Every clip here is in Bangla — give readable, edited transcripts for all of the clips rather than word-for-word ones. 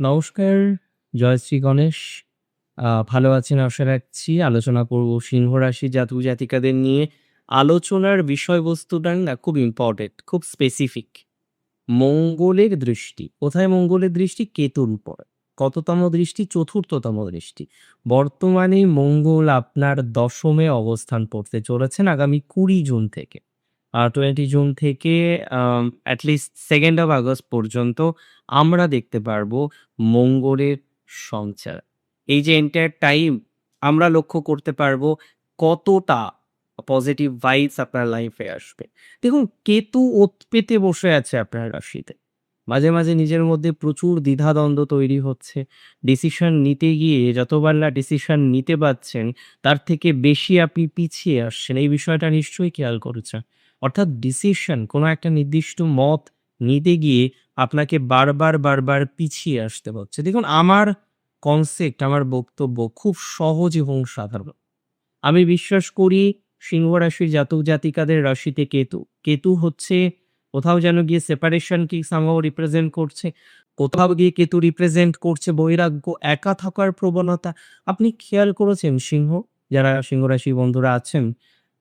নমস্কার, জয়শ্রী গণেশ। ভালো আছেন আশা রাখছি। আলোচনা করব সিংহ রাশির জাতক জাতিকাদের নিয়ে। আলোচনার বিষয়বস্তুটা না খুব ইম্পোর্টেন্ট, খুব স্পেসিফিক। মঙ্গলের দৃষ্টি। কোথায় মঙ্গলের দৃষ্টি? কেতুর উপর। কততম দৃষ্টি? চতুর্থতম দৃষ্টি। বর্তমানে মঙ্গল আপনার দশমে অবস্থান করতে চলেছেন আগামী ২০ জুন থেকে। 20 জুন থেকে at least 2nd of August পর্যন্ত আমরা দেখতে পারবো মঙ্গলের সঞ্চার। এই যে এন্টায়ার টাইম আমরা লক্ষ্য করতে পারবো কতটা পজিটিভ ভাইবস আপনার লাইফে আসবে। দেখুন, কেতু ওত পেতে বসে আছে আপনার রাশিতে। মাঝে, মাঝে নিজের মধ্যে প্রচুর দ্বিধাদ্বন্দ্ব তৈরি হচ্ছে। ডিসিশন নিতে গিয়ে যতবার না ডিসিশন নিতে পারছেন, তার থেকে বেশি আপনি পিছিয়ে আসছেন। এই বিষয়টা নিশ্চয়ই খেয়াল করেছেন। অর্থাৎ ডিসিশন কোনো একটা নির্দিষ্ট মত নিতে গিয়ে আপনাকে বারবার পিছিয়ে আসতে হচ্ছে। দেখুন, আমার কনসেপ্ট, আমার বক্তব্য খুব সহজ এবং সাধারণ। আমি বিশ্বাস করি সিংহ রাশির জাতক জাতিকাদের রাশিতে কেতু। কেতু হচ্ছে কোথাও যেন গিয়ে সেপারেশনকে সামহাউ রিপ্রেজেন্ট করছে। কোথাও গিয়ে কেতু রিপ্রেজেন্ট করছে বৈরাগ্য, একা থাকার প্রবণতা। আপনি খেয়াল করেছেন যারা সিংহ রাশির বন্ধুরা আছেন,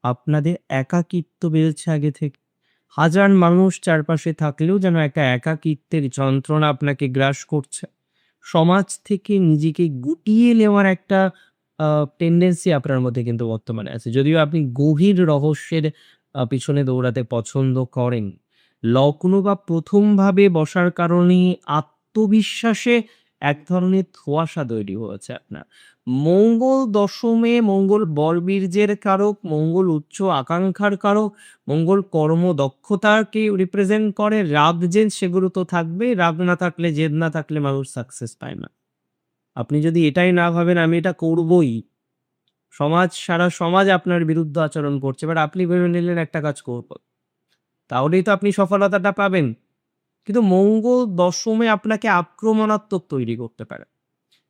আপনাদের একাকিত্ব বেড়েছে আগে থেকে। হাজার মানুষ চারপাশে থাকলেও যেন একটা একাকিত্বের যন্ত্রণা আপনাকে গ্রাস করছে। সমাজ থেকে নিজেকে গুটিয়ে নেওয়ার একটা আ টেনডেন্সি আপনার মধ্যে কিন্তু বর্তমানে আছে। যদিও আপনি গভীর রহস্যের পিছনে দৌড়াতে পছন্দ করেন। লগ্ন বা ১ম ভাবে বসার কারণে আত্মবিশ্বাসে এক ধরনের ধোঁয়াশা তৈরি হয়েছে আপনার। মঙ্গল দশমে, মঙ্গল বলবীর্যের কারক, মঙ্গল উচ্চ আকাঙ্ক্ষার কারক, মঙ্গল কর্মদক্ষতাকে রিপ্রেজেন্ট করে। রাগ জেদ সেগুলো তো থাকবেই। রাগ না থাকলে, জেদ না থাকলে মানুষ সাকসেস পায় না। আপনি যদি এটাই না ভাবেন আমি এটা করবই, সারা সমাজ আপনার বিরুদ্ধে আচরণ করছে। এবার আপনি ভেবে নিলেন একটা কাজ করব। তাহলেই তো আপনি সফলতাটা পাবেন। কিন্তু মঙ্গল দশমে আপনাকে আক্রমণাত্মক তৈরি করতে পারে।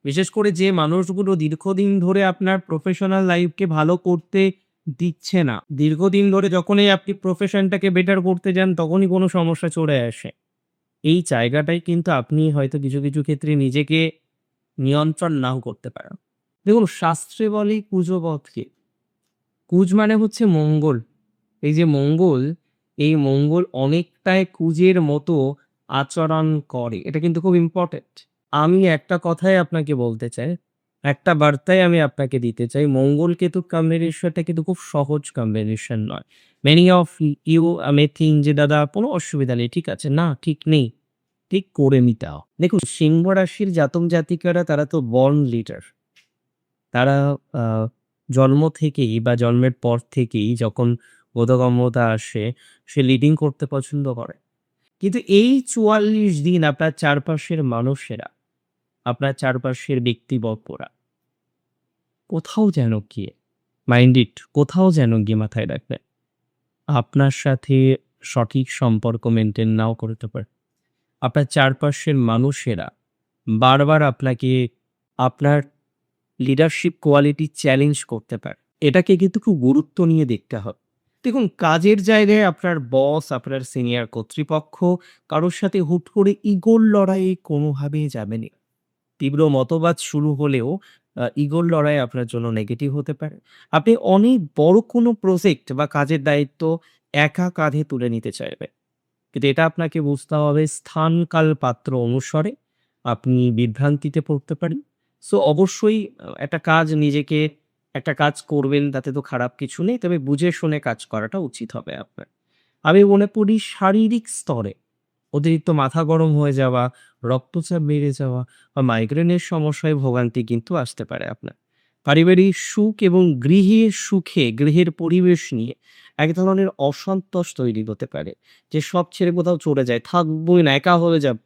বিশেষ করে যে মানুষগুলো দীর্ঘদিন ধরে আপনার প্রফেশনাল লাইফকে ভালো করতে দিচ্ছে না। দীর্ঘদিন ধরে যখনই আপনি প্রফেশনটাকে বেটার করতে যান তখনই কোনো সমস্যা চলে আসে। এই জায়গাটায় কিন্তু আপনি হয়তো কিছু ক্ষেত্রে নিজেকে নিয়ন্ত্রণ নাও করতে পারেন। দেখুন, শাস্ত্রে বলে কুজবৎকে। কুজ মানে হচ্ছে মঙ্গল। এই যে মঙ্গল, এই মঙ্গল অনেকটাই কুজের মতো আচরণ করে। এটা কিন্তু খুব ইম্পোর্টেন্ট। আমি একটা কথাই আপনাকে বলতে চাই, একটা বার্তাই আমি আপনাকে দিতে চাই। মঙ্গল-কেতু কম্বিনেশনটা কিন্তু খুব সহজ কম্বিনেশন নয়। Many of you may think যে দাদা কোনো অসুবিধা নেই। ঠিক আছে। না, ঠিক নেই। ঠিক করে নিতে হবে। দেখুন, সিংহ রাশির জাতক জাতিকারা তারা তো বর্ন লিডার। তারা আ জন্ম থেকেই বা জন্মের পর থেকেই যখন বোধগম্যতা আসে, সে লিডিং করতে পছন্দ করে। কিন্তু এই ৪৪ দিন আপনার চারপাশের মানুষেরা, আপনার চারপাশের ব্যক্তিবর্গরা কোথাও যেন গিয়ে মাইন্ড ইট কোথাও যেন গিয়ে মাথায় রাখবেন, আপনার সাথে সঠিক সম্পর্ক মেইনটেইন নাও করতে পারে। আপনার চারপাশের মানুষেরা বারবার আপনাকে আপনার লিডারশিপ কোয়ালিটি চ্যালেঞ্জ করতে পারে। এটাকে কিন্তু খুব গুরুত্ব নিয়ে দেখতে হবে। দেখুন, কাজের জায়গায় আপনার বস, আপনার সিনিয়র কর্তৃপক্ষ কারোর সাথে হুট করে ইগোর লড়াইয়ে কোনোভাবেই যাবেন না। তীব্র মতবাদ শুরু হলেও ইগোর লড়াই আপনার জন্য নেগেটিভ হতে পারে। আপনি অনেক বড় কোনো প্রজেক্ট বা কাজের দায়িত্ব একা কাঁধে তুলে নিতে চাইবেন। কিন্তু এটা আপনাকে বুঝতে হবে স্থান, কাল, পাত্র অনুসারে আপনি বিভ্রান্তিতে পড়তে পারেন। সো অবশ্যই একটা কাজ করবেন তাতে তো খারাপ কিছু নেই। তবে বুঝে শুনে কাজ করাটা উচিত হবে আপনার। আমি মনে করি শারীরিক স্তরে অতিরিক্ত মাথা গরম হয়ে যাওয়া, রক্তচাপ বেড়ে যাওয়া বা মাইগ্রেনের সমস্যায় ভোগান্তি কিন্তু আসতে পারে আপনার। পারিবারিক সুখ এবং গৃহের সুখে, গৃহের পরিবেশ নিয়ে এক ধরনের অসন্তোষ তৈরি হতে পারে। যে সব ছেড়ে কোথাও চলে যায়, থাকবোই না, একা হয়ে যাব।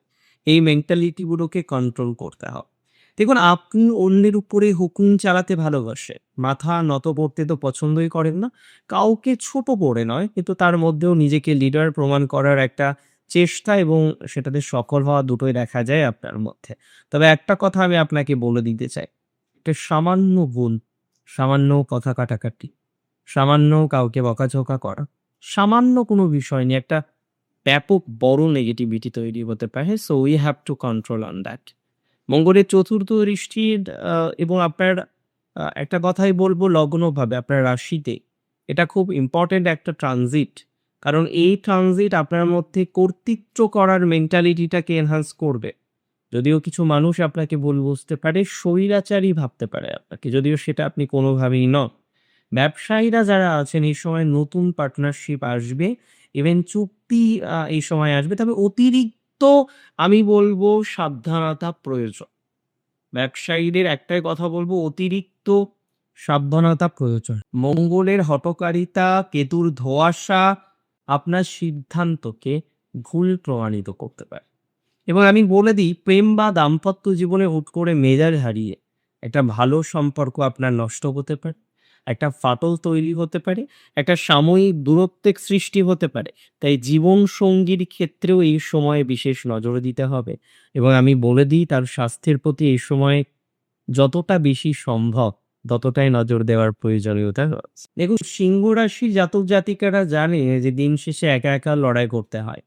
এই মেন্টালিটি গুলোকে কন্ট্রোল করতে হবে। দেখুন, আপনি অন্যের উপরে হুকুম চালাতে ভালোবাসেন। মাথা নত করতে তো পছন্দই করেন না। কাউকে ছোট করে নয়, কিন্তু তার মধ্যেও নিজেকে লিডার প্রমাণ করার একটা চেষ্টা এবং সেটাতে সফল হওয়া দুটোই দেখা যায় আপনার মধ্যে। তবে একটা কথা আমি আপনাকে বলে দিতে চাই। একটা সামান্য ভুল, সামান্য কথা কাটাকাটি, সামান্য কাউকে বকাঝকা করা, সামান্য কোনো বিষয় নিয়ে একটা ব্যাপক বড় নেগেটিভিটি তৈরি হতে পারে। So we have to control on that. মঙ্গলের চতুর্থ দৃষ্টির এবং আপনার একটা কথাই বলব লগ্নভাবে আপনার রাশিতে এটা খুব ইম্পর্টেন্ট একটা ট্রানজিট। কারণ এই ট্রানজিট আপনার মধ্যে কর্তৃত্ব করার মেন্টালিটিটাকে এনহান্স করবে। যদিও কিছু মানুষ আপনাকে ভুল বুঝতে পারে, স্বৈরাচারী ভাবতে পারে আপনাকে। যদিও সেটা আপনি কোনোভাবেই নন। ব্যবসায়ীরা যারা আছেন এই সময় নতুন পার্টনারশিপ আসবে, ইভেন চুক্তি এই সময় আসবে। তবে অতিরিক্ত আমি বলব সাবধানতা প্রয়োজন। ব্যবসায়ীদের একটাই কথা বলব, অতিরিক্ত সাবধানতা প্রয়োজন। মঙ্গলের হঠকারিতা, কেতুর ধোঁয়াশা আপনার সিদ্ধান্তকে ভুল প্রমাণিত করতে পারে। এবং আমি বলে দিই, প্রেম বা দাম্পত্য জীবনে হুট করে মেজাজ হারিয়ে একটা ভালো সম্পর্ক আপনার নষ্ট হতে পারে, একটা ফাটল তৈরি হতে পারে, একটা সাময়িক দূরত্বের সৃষ্টি হতে পারে। তাই জীবন সঙ্গীর ক্ষেত্রেও এই সময়ে বিশেষ নজর দিতে হবে। এবং আমি বলে দিই, তার স্বাস্থ্যের প্রতি এই সময়ে যতটা বেশি সম্ভব ততটাই নজর দেওয়ার প্রয়োজনীয়তা রয়েছে। দেখুন, সিংহ রাশির জাতক জাতিকারা জানে যে দিন শেষে একা একা লড়াই করতে হয়।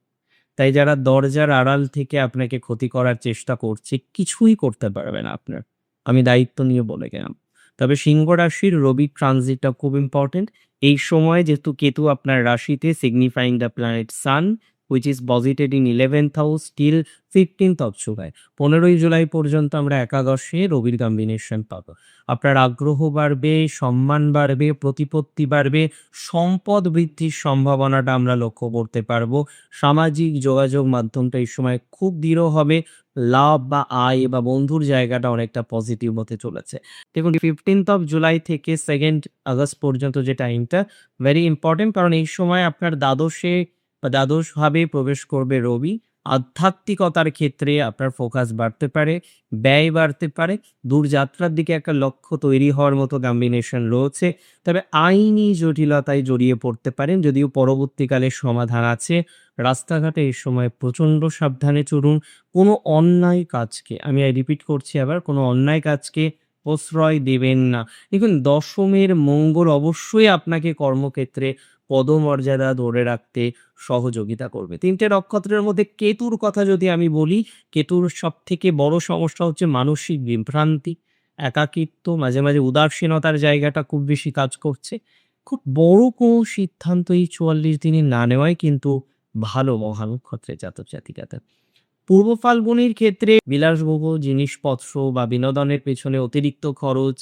তাই যারা দরজার আড়াল থেকে আপনাকে ক্ষতি করার চেষ্টা করছে, কিছুই করতে পারবে না আপনার। আমি দায়িত্ব নিয়ে বলে গেলাম। তবে সিংহ রাশির রবির ট্রানজিটটা খুব ইম্পোর্টেন্ট। এই সময় যেহেতু কেতু আপনার রাশিতে signifying the planet Sun which is posited in 11th house till 15th of July। 15ই July পর্যন্ত আমরা একাদশে রবির কম্বিনেশন পাবো। আপনার আগ্রহ বাড়বে, সম্মান বাড়বে, প্রতিপত্তি বাড়বে, সম্পদ বৃদ্ধির সম্ভাবনাটা আমরা লক্ষ্য করতে পারবো। সামাজিক যোগাযোগ মাধ্যমটা এই সময় খুব দৃঢ় হবে। লাভ বা আয় বা বন্ধুর জায়গাটা অনেকটা পজিটিভ হতে চলেছে। দেখুন, 15th অফ জুলাই থেকে 2nd আগস্ট পর্যন্ত যে টাইমটা ভেরি ইম্পোর্টেন্ট, কারণ এই সময় আপনার দ্বাদশে বা দ্বাদশ ভাবে প্রবেশ করবে রবি। আধ্যাত্মিকতার ক্ষেত্রে আপনার ফোকাস বাড়তে পারে, ব্যয় বাড়তে পারে, দূরযাত্রার দিকে একটা লক্ষ্য তৈরি হওয়ার মতো কম্বিনেশন রয়েছে। তবে আইনি জটিলতায় জড়িয়ে পড়তে পারেন, যদিও পরবর্তীকালে সমাধান আছে। রাস্তাঘাটে এই সময় প্রচণ্ড সাবধানে চলুন। কোনো অন্যায় কাজকে, আমি রিপিট করছি আবার, কোনো অন্যায় কাজকে প্রশ্রয় দেবেন না। দেখুন, দশমের মঙ্গল অবশ্যই আপনাকে কর্মক্ষেত্রে পদমর্যাদা ধরে রাখতে সহযোগিতা করবে। ৩টে নক্ষত্রের মধ্যে কেতুর কথা যদি আমি বলি, কেতুর সবথেকে বড় সমস্যা হচ্ছে মানসিক বিভ্রান্তি, একাকিত্ব, মাঝে মাঝে উদাসীনতার জায়গাটা খুব বেশি কাজ করছে। খুব বড় কোনো সিদ্ধান্ত এই ৪৪ দিনে না নেওয়াই কিন্তু ভালো মহানক্ষত্রের জাতক জাতিকাদের। পূর্ব ফাল্গুনির ক্ষেত্রে বিলাসবহুল জিনিসপত্র বা বিনোদনের পেছনে অতিরিক্ত খরচ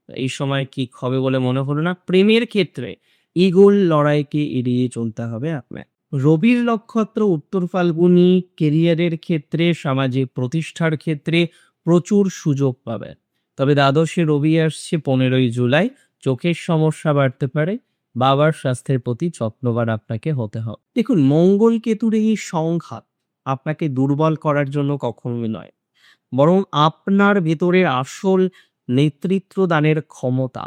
এই সময় ঠিক হবে বলে মনে হলো না। প্রেমের ক্ষেত্রে ঈগল লড়াইকে এড়িয়ে চলতে হবে আপনার। রবির নক্ষত্র উত্তর ফাল্গুনি, কেরিয়ারের ক্ষেত্রে, সামাজিক প্রতিষ্ঠার ক্ষেত্রে প্রচুর সুযোগ পাবেন। তবে দ্বাদশে রবি আসছে 15ই জুলাই, চোখের সমস্যা বাড়তে পারে, বাবার স্বাস্থ্যের প্রতি যত্নবান আপনাকে হতে হবে। দেখুন, মঙ্গল কেতুর এই সংঘাত আপনাকে দুর্বল করার জন্য কখনোই নয়, বরং আপনার ভেতরের আসল নেতৃত্ব দানের ক্ষমতা,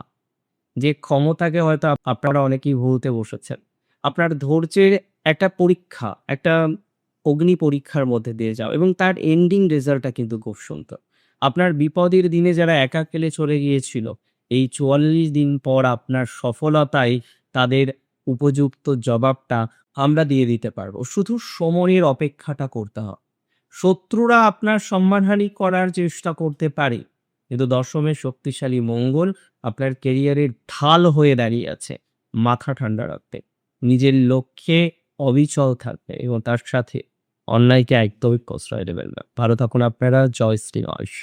যে ক্ষমতাকে হয়তো আপনারা অনেকেই ভুলতে বসেছেন। আপনার ধৈর্যের একটা পরীক্ষা, একটা অগ্নি পরীক্ষার মধ্যে দিয়ে যাও এবং তার এন্ডিং রেজাল্টটা কিন্তু খুব সুন্দর। আপনার বিপদের দিনে যারা একা ফেলে চলে গিয়েছিল, এই ৪৪ দিন পর আপনার সফলতায় তাদের উপযুক্ত জবাবটা আমরা দিয়ে দিতে পারবো। শুধু সময়ের অপেক্ষাটা করতে হবে। শত্রুরা আপনার সম্মানহানি করার চেষ্টা করতে পারে, কিন্তু দশমের শক্তিশালী মঙ্গল আপনার ক্যারিয়ারের ঢাল হয়ে দাঁড়িয়ে আছে। মাথা ঠান্ডা রাখতে, নিজের লক্ষ্যে অবিচল থাকবে এবং তার সাথে অন্যায়কে একদমই প্রশ্রয় দেবেন না। ভালো থাকুন আপনারা। জয় শ্রী গণেশ।